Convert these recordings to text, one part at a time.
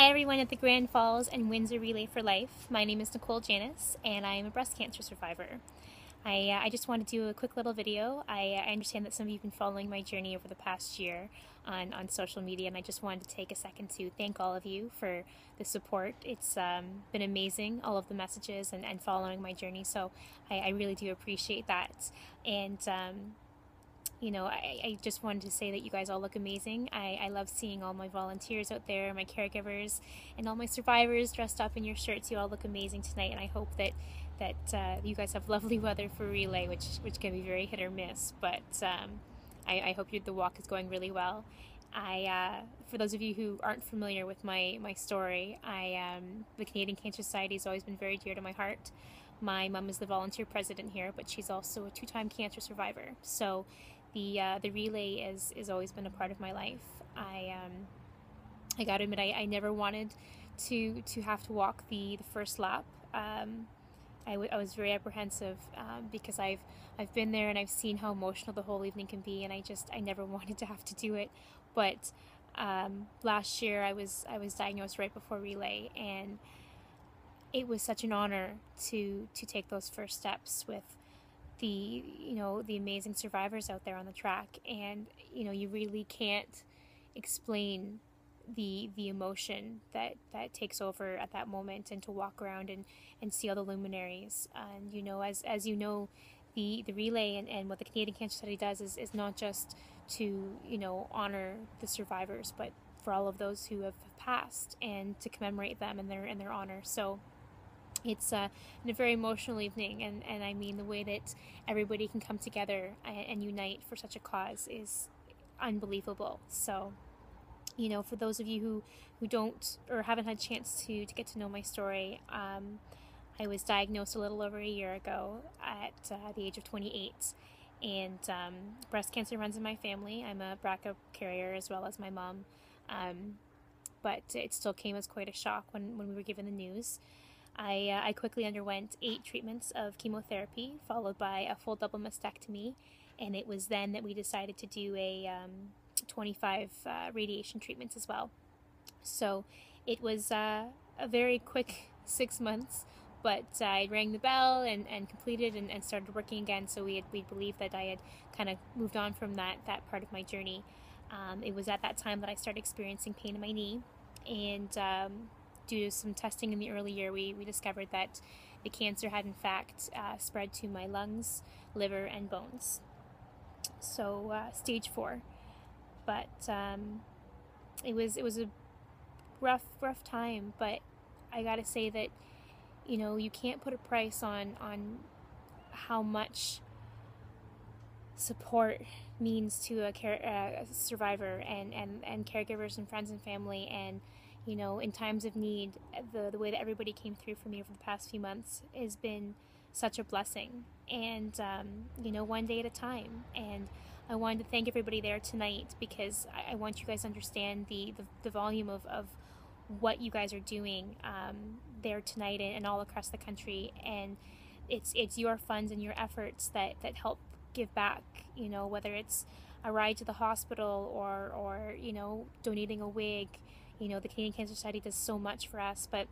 Hi everyone at the Grand Falls and Windsor Relay for Life. My name is Nicole Janis and I am a breast cancer survivor. I just want to do a quick little video. I understand that some of you have been following my journey over the past year on social media, and I just wanted to take a second to thank all of you for the support. It's been amazing, all of the messages and following my journey, so I really do appreciate that. And I just wanted to say that you guys all look amazing. I love seeing all my volunteers out there, my caregivers, and all my survivors dressed up in your shirts. You all look amazing tonight, and I hope that you guys have lovely weather for relay, which can be very hit or miss. But I hope the walk is going really well. For those of you who aren't familiar with my story, the Canadian Cancer Society has always been very dear to my heart. My mom is the volunteer president here, but she's also a two-time cancer survivor. So the relay has always been a part of my life. I got to admit, I never wanted to have to walk the first lap. I was very apprehensive because I've been there and I've seen how emotional the whole evening can be, and I never wanted to have to do it. But last year I was diagnosed right before relay, and it was such an honor to take those first steps with the amazing survivors out there on the track. And you really can't explain the emotion that takes over at that moment, and to walk around and see all the luminaries. And as you know, the relay and what the Canadian Cancer Society does is not just to honor the survivors, but for all of those who have passed, and to commemorate them in their honor. So it's a very emotional evening, and I mean, the way that everybody can come together and unite for such a cause is unbelievable. So, for those of you who don't or haven't had a chance to get to know my story, I was diagnosed a little over a year ago at the age of 28, and breast cancer runs in my family. I'm a BRCA carrier as well as my mom, but it still came as quite a shock when we were given the news. I quickly underwent 8 treatments of chemotherapy, followed by a full double mastectomy, and it was then that we decided to do a 25 radiation treatments as well. So it was a very quick 6 months, but I rang the bell and completed and started working again. So we believed that I had kind of moved on from that part of my journey. It was at that time that I started experiencing pain in my knee, and due to some testing in the early year, we discovered that the cancer had in fact spread to my lungs, liver, and bones. So stage 4. But it was a rough time. But I gotta say that you can't put a price on how much support means to a survivor and caregivers and friends and family. And in times of need, the way that everybody came through for me over the past few months has been such a blessing. And one day at a time. And I wanted to thank everybody there tonight, because I want you guys to understand the volume of what you guys are doing there tonight and all across the country. And it's your funds and your efforts that help give back, whether it's a ride to the hospital or donating a wig. The Canadian Cancer Society does so much for us. But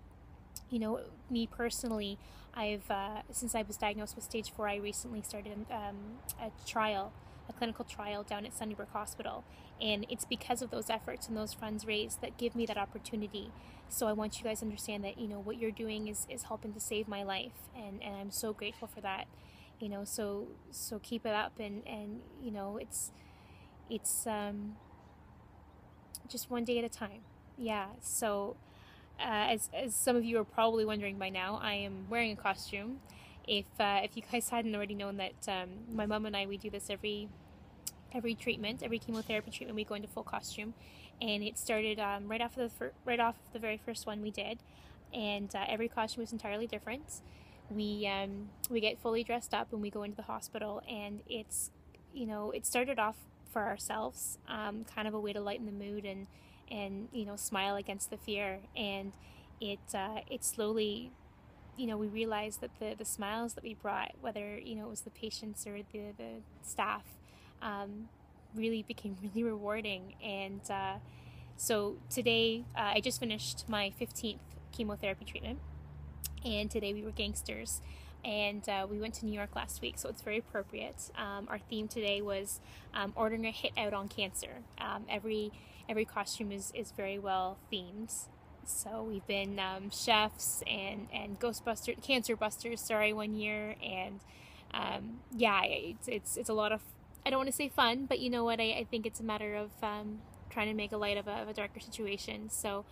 me personally, I've since I was diagnosed with stage 4, I recently started a clinical trial down at Sunnybrook Hospital, and it's because of those efforts and those funds raised that give me that opportunity. So I want you guys to understand that what you're doing is helping to save my life, and I'm so grateful for that. So keep it up, and it's just one day at a time. Yeah. So as some of you are probably wondering by now, I am wearing a costume. If you guys hadn't already known that, my mom and I, we do this every treatment, every chemotherapy treatment, we go into full costume, and it started right off the very first one we did, and every costume is entirely different. We get fully dressed up and we go into the hospital, and it's it started off for ourselves, kind of a way to lighten the mood and smile against the fear, and it slowly, we realized that the smiles that we brought, whether it was the patients or the staff, really became really rewarding. And So today, I just finished my 15th chemotherapy treatment, and today we were gangsters, and we went to New York last week, so it's very appropriate. Our theme today was ordering a hit out on cancer. Every costume is very well themed. So we've been chefs and Ghostbusters, Cancer Busters, sorry, one year, and yeah, it's a lot of, I don't want to say fun, but you know what? I think it's a matter of trying to make a light of a darker situation. So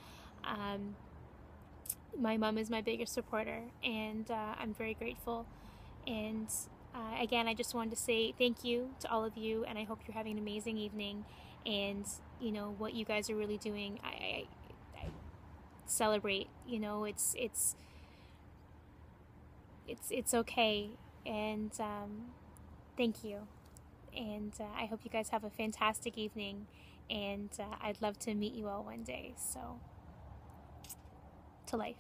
my mom is my biggest supporter, and I'm very grateful. And again, I just wanted to say thank you to all of you, and I hope you're having an amazing evening. And you know what you guys are really doing, I celebrate. You know, it's okay, and thank you. And I hope you guys have a fantastic evening, and I'd love to meet you all one day. So, to life.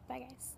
Bye, guys.